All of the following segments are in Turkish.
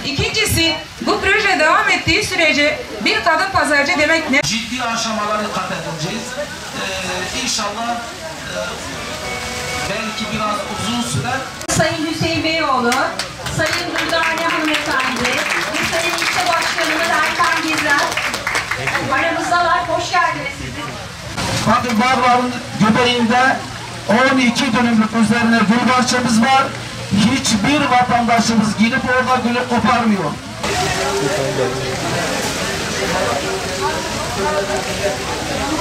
İkincisi, bu proje devam ettiği sürece bir kadın pazarcı demek ne? Ciddi aşamaları kat edeceğiz. İnşallah belki biraz uzun sürer. Sayın Hüseyin Beyoğlu, Sayın Durdane Hanımefendi ve Sayın İlçe Başkanımız Erkan Gizler aramızdalar. Hoş geldiniz siz. Bakın Bağlar'ın göbeğinde 12 dönümlük üzerine gül bahçemiz var. Hiçbir vatandaşımız gidip orada gülü koparmıyor.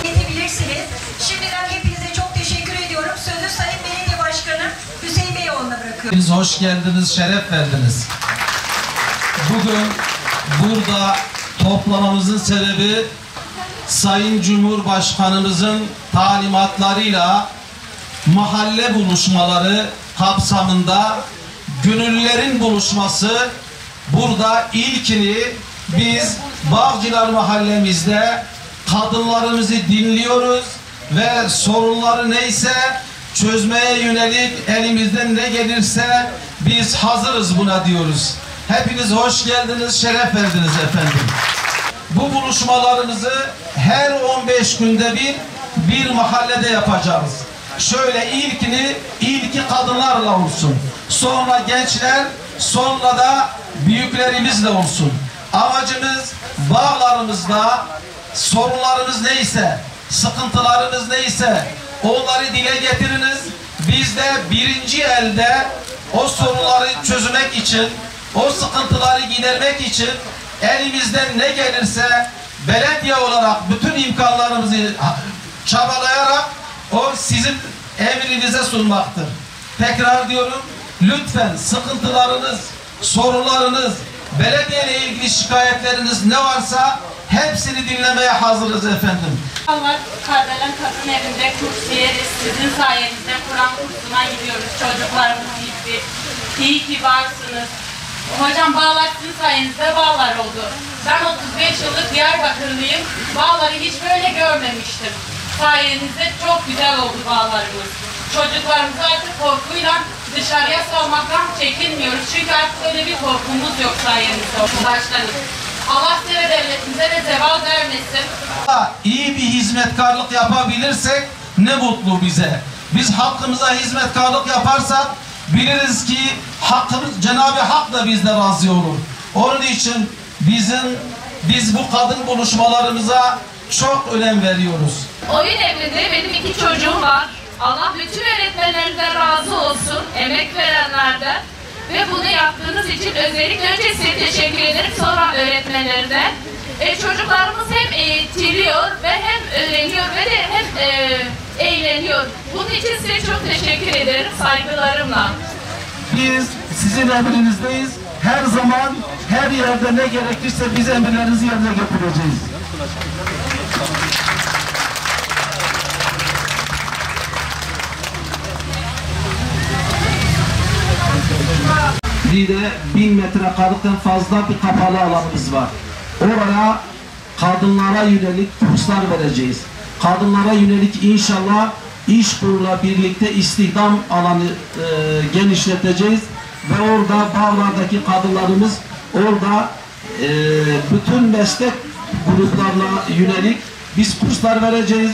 Gidebilirsiniz. Şimdiden hepinize çok teşekkür ediyorum. Sözü Sayın Belediye Başkanı Hüseyin Beyoğlu'na bırakıyorum. Siz hoş geldiniz, şeref verdiniz. Bugün burada toplamamızın sebebi Sayın Cumhurbaşkanımızın talimatlarıyla mahalle buluşmaları kapsamında gönüllülerin buluşması. Burada ilkini biz Bağcılar mahallemizde kadınlarımızı dinliyoruz ve sorunları neyse çözmeye yönelik elimizden ne gelirse biz hazırız buna diyoruz. Hepiniz hoş geldiniz, şeref verdiniz efendim. Bu buluşmalarımızı her 15 günde bir mahallede yapacağız. Şöyle ilki kadınlarla olsun. Sonra gençler, sonra da büyüklerimizle olsun. Amacımız Bağlarımızda sorunlarımız neyse, sıkıntılarımız neyse onları dile getiriniz. Biz de birinci elde o sorunları çözmek için, o sıkıntıları gidermek için elimizden ne gelirse belediye olarak bütün imkanlarımızı çabalayarak o sizin emrinize sunmaktır. Tekrar diyorum, lütfen sıkıntılarınız, sorunlarınız, belediyeyle ilgili şikayetleriniz ne varsa hepsini dinlemeye hazırız efendim. Allah Kardelen Kadın Evi'nde kurs yeriz. Sizin sayenizde Kur'an kursuna gidiyoruz. Çocuklarımız gitti. İyi ki varsınız. Hocam Bağlar sizin sayenizde Bağlar oldu. Ben 35 yıllık Diyarbakırlıyım. Bağlar'ı hiç böyle görmemiştim. Sayenizde çok güzel oldu Bağlar'ımız. Çocuklarımızı artık korkuyla dışarıya salmaktan çekinmiyoruz. Çünkü artık öyle bir korkumuz yok sayenizde başkanım. Allah size ve devletimize de zeval vermesin. İyi bir hizmetkarlık yapabilirsek ne mutlu bize. Biz halkımıza hizmetkarlık yaparsak biliriz ki Cenab-ı Hak da bizden razı olur. Onun için biz bu kadın buluşmalarımıza çok önem veriyoruz. Oyun evinde benim 2 çocuğum var. Allah bütün öğretmenlerimden razı olsun, emek verenlerden. Ve bunu yaptığınız için özellikle önce size teşekkür ederim, sonra öğretmenlerden. Çocuklarımız hem eğitiliyor ve hem öğreniyor ve de hem eğleniyor. Bunun için size çok teşekkür ederim, saygılarımla. Biz sizin emrinizdeyiz. Her zaman, her yerde ne gerekirse biz emirlerinizi yerine getireceğiz. Bir de 1000 metrekarelikten fazla bir kapalı alanımız var. Oraya kadınlara yönelik kurslar vereceğiz. Kadınlara yönelik inşallah iş kurula birlikte istihdam alanı genişleteceğiz. Ve orada Bağlar'daki kadınlarımız orada bütün meslek gruplarına yönelik biz kurslar vereceğiz.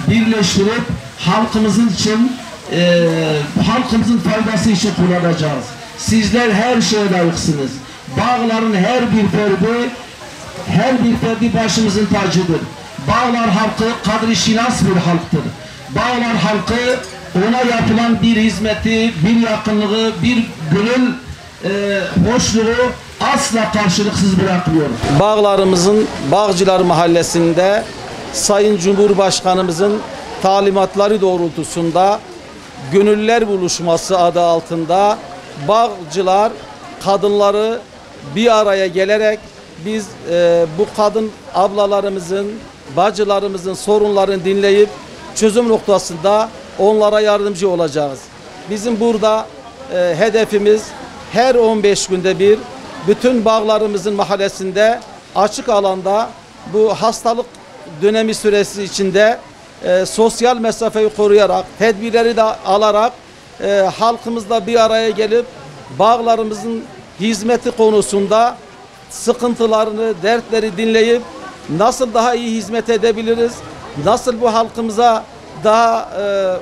Birleştirip halkımızın için halkımızın faydası için kullanacağız. Sizler her şeye layıksınız. Bağlar'ın her bir ferdi başımızın tacıdır. Bağlar halkı kadri şinas bir halktır. Bağlar halkı ona yapılan bir hizmeti, bir yakınlığı, bir gönül hoşluğu asla karşılıksız bırakmıyor. Bağlarımızın Bağcılar Mahallesi'nde Sayın Cumhurbaşkanımızın talimatları doğrultusunda Gönüller Buluşması adı altında Bağcılar kadınları bir araya gelerek biz bu kadın ablalarımızın, bacılarımızın sorunlarını dinleyip çözüm noktasında onlara yardımcı olacağız. Bizim burada hedefimiz her 15 günde bir bütün Bağlarımızın mahallesinde açık alanda bu hastalık dönemi süresi içinde sosyal mesafeyi koruyarak, tedbirleri de alarak halkımızla bir araya gelip Bağlarımızın hizmeti konusunda sıkıntılarını, dertleri dinleyip nasıl daha iyi hizmet edebiliriz, nasıl bu halkımıza daha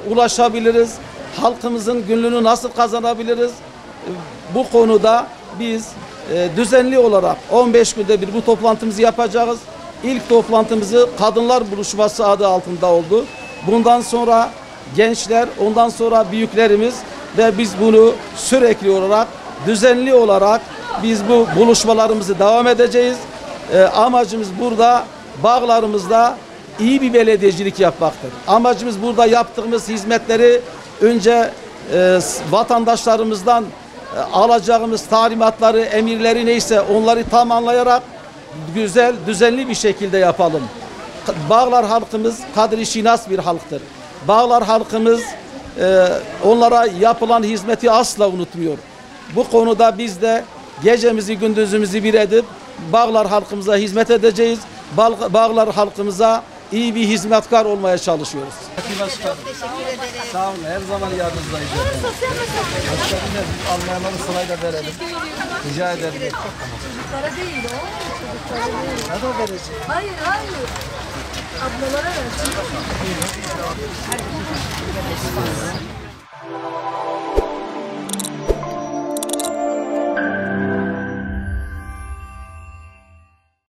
ulaşabiliriz, halkımızın gönlünü nasıl kazanabiliriz, bu konuda biz düzenli olarak 15 günde bir bu toplantımızı yapacağız. İlk toplantımızı kadınlar buluşması adı altında oldu. Bundan sonra gençler, ondan sonra büyüklerimiz ve biz bunu sürekli olarak, düzenli olarak biz bu buluşmalarımızı devam edeceğiz. Amacımız burada bağlarımızda iyi bir belediyecilik yapmaktır. Amacımız burada yaptığımız hizmetleri önce vatandaşlarımızdan alacağımız talimatları, emirleri neyse onları tam anlayarak güzel, düzenli bir şekilde yapalım. Bağlar halkımız kadri şinas bir halktır. Bağlar halkımız onlara yapılan hizmeti asla unutmuyor. Bu konuda biz de gecemizi gündüzümüzü bir edip Bağlar halkımıza hizmet edeceğiz. Bağlar halkımıza iyi bir hizmetkar olmaya çalışıyoruz. Çok teşekkür ederim. Sağ olun, her zaman yanınızdayız. Başkanım, almayanları sırayla verelim. Rica ederim. Çocuklara değil o. Çocuklara değil. Ne de vereceğim? Hayır, hayır. Ablalara ver.